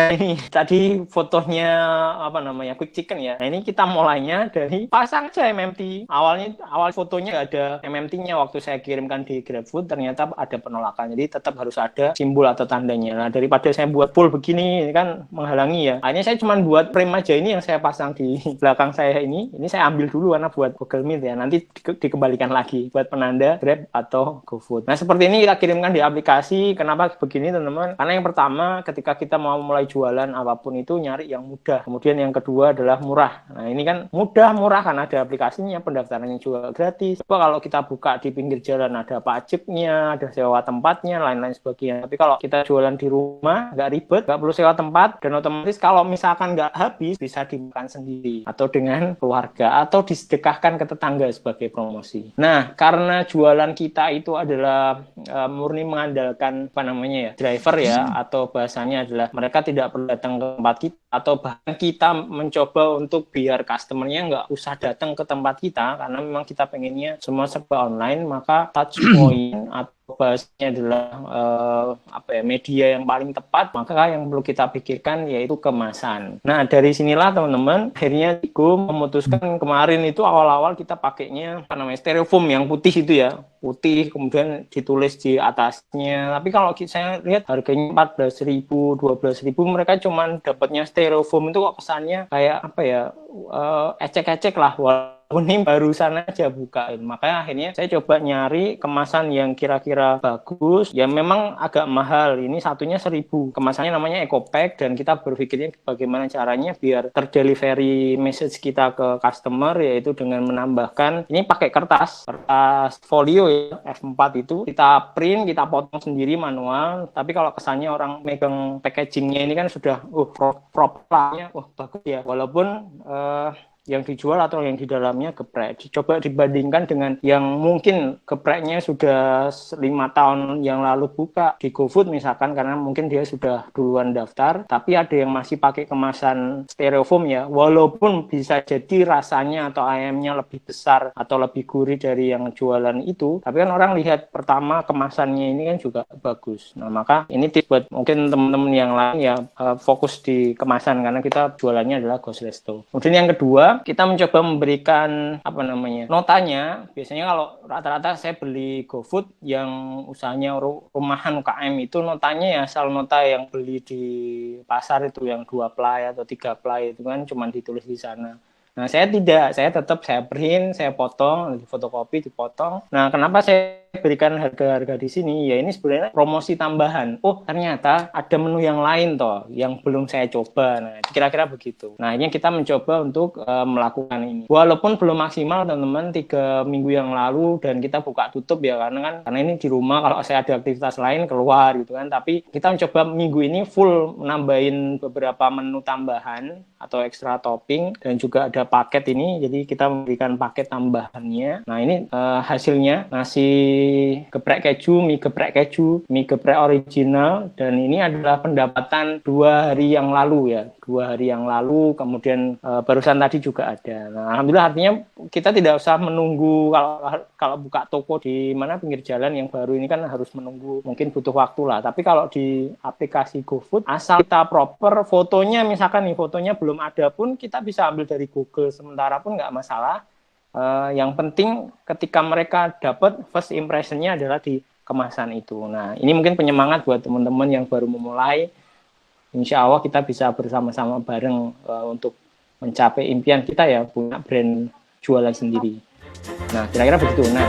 Nah ini tadi fotonya apa namanya quick chicken ya. Nah ini kita mulainya dari pasang aja MMT. Awal fotonya nggak ada MMT-nya waktu saya kirimkan di GrabFood, ternyata ada penolakan. Jadi tetap harus ada simbol atau tandanya. Nah daripada saya buat full begini, ini kan menghalangi ya. Akhirnya saya cuma buat frame aja ini yang saya pasang di belakang saya ini. Ini saya ambil dulu karena buat Google Meet ya. Nanti dikembalikan lagi buat penanda Grab atau GoFood. Nah seperti ini kita kirimkan di aplikasi. Kenapa begini teman-teman? Karena yang pertama ketika kita mau mulai jualan apapun itu nyari yang mudah. Kemudian yang kedua adalah murah. Nah ini kan murah karena ada aplikasinya, pendaftarannya juga gratis. Coba kalau kita buka di pinggir jalan ada pajaknya, ada sewa tempatnya, lain-lain sebagainya. Tapi kalau kita jualan di rumah, nggak ribet, nggak perlu sewa tempat, dan otomatis kalau misalkan nggak habis, bisa dimakan sendiri. Atau dengan keluarga, atau disedekahkan ke tetangga sebagai promosi. Nah, karena jualan kita itu adalah murni mengandalkan apa namanya ya, driver ya, atau bahasanya adalah mereka tidak perlu datang ke tempat kita, atau bahkan kita mencoba untuk biar customer-nya nggak usah datang ke tempat kita, karena memang kita pengennya semua serba online, maka touch point atau bahasanya adalah media yang paling tepat, maka yang perlu kita pikirkan yaitu kemasan. Nah dari sinilah teman-teman akhirnya Tigo memutuskan kemarin itu awal-awal kita pakainya styrofoam yang putih itu ya, putih kemudian ditulis di atasnya. Tapi kalau saya lihat harganya 14.000, 12.000, mereka cuma dapatnya styrofoam itu kok kesannya kayak apa ya, ecek-ecek lah. Ini barusan aja bukain, makanya akhirnya saya coba nyari kemasan yang kira-kira bagus, ya memang agak mahal, ini satunya 1.000, kemasannya namanya Eco Pack, dan kita berpikirnya bagaimana caranya biar terdelivery message kita ke customer, yaitu dengan menambahkan, ini pakai kertas folio ya, F4 itu, kita print, kita potong sendiri manual, tapi kalau kesannya orang megang packagingnya ini kan sudah, propernya, bagus ya, walaupun yang dijual atau yang di dalamnya geprek. Coba dibandingkan dengan yang mungkin gepreknya sudah 5 tahun yang lalu buka di GoFood misalkan, karena mungkin dia sudah duluan daftar, tapi ada yang masih pakai kemasan styrofoam ya, walaupun bisa jadi rasanya atau ayamnya lebih besar atau lebih gurih dari yang jualan itu, tapi kan orang lihat pertama kemasannya ini kan juga bagus. Nah maka ini tips buat mungkin teman-teman yang lain ya, fokus di kemasan karena kita jualannya adalah Ghost Resto. Kemudian yang kedua, kita mencoba memberikan notanya. Biasanya kalau rata-rata saya beli GoFood yang usahanya rumahan UKM itu notanya ya asal nota yang beli di pasar itu yang 2 ply atau 3 ply itu kan cuma ditulis di sana. Nah, saya tidak, saya tetap saya print, saya potong, fotokopi, dipotong. Nah, kenapa saya berikan harga-harga di sini? Ya ini sebenarnya promosi tambahan. Oh, ternyata ada menu yang lain toh, yang belum saya coba. Nah, kira-kira begitu. Nah, ini kita mencoba untuk melakukan ini. Walaupun belum maksimal, teman-teman, 3 minggu yang lalu, dan kita buka tutup ya, karena ini di rumah, kalau saya ada aktivitas lain, keluar gitu kan. Tapi kita mencoba minggu ini full nambahin beberapa menu tambahan, atau extra topping, dan juga ada paket ini, jadi kita memberikan paket tambahannya. Nah ini hasilnya nasi geprek keju, mie geprek original, dan ini adalah pendapatan 2 hari yang lalu ya, 2 hari yang lalu, kemudian barusan tadi juga ada. Nah alhamdulillah artinya kita tidak usah menunggu, kalau buka toko di mana pinggir jalan yang baru ini kan harus menunggu, mungkin butuh waktu lah. Tapi kalau di aplikasi GoFood, asal kita proper fotonya, misalkan nih fotonya belum ada pun kita bisa ambil dari Google sementara pun nggak masalah. Yang penting ketika mereka dapat first impression-nya adalah di kemasan itu. Nah ini mungkin penyemangat buat teman-teman yang baru memulai. Insya Allah kita bisa bersama-sama bareng untuk mencapai impian kita ya, punya brand jualan sendiri. Nah kira-kira begitu. Nah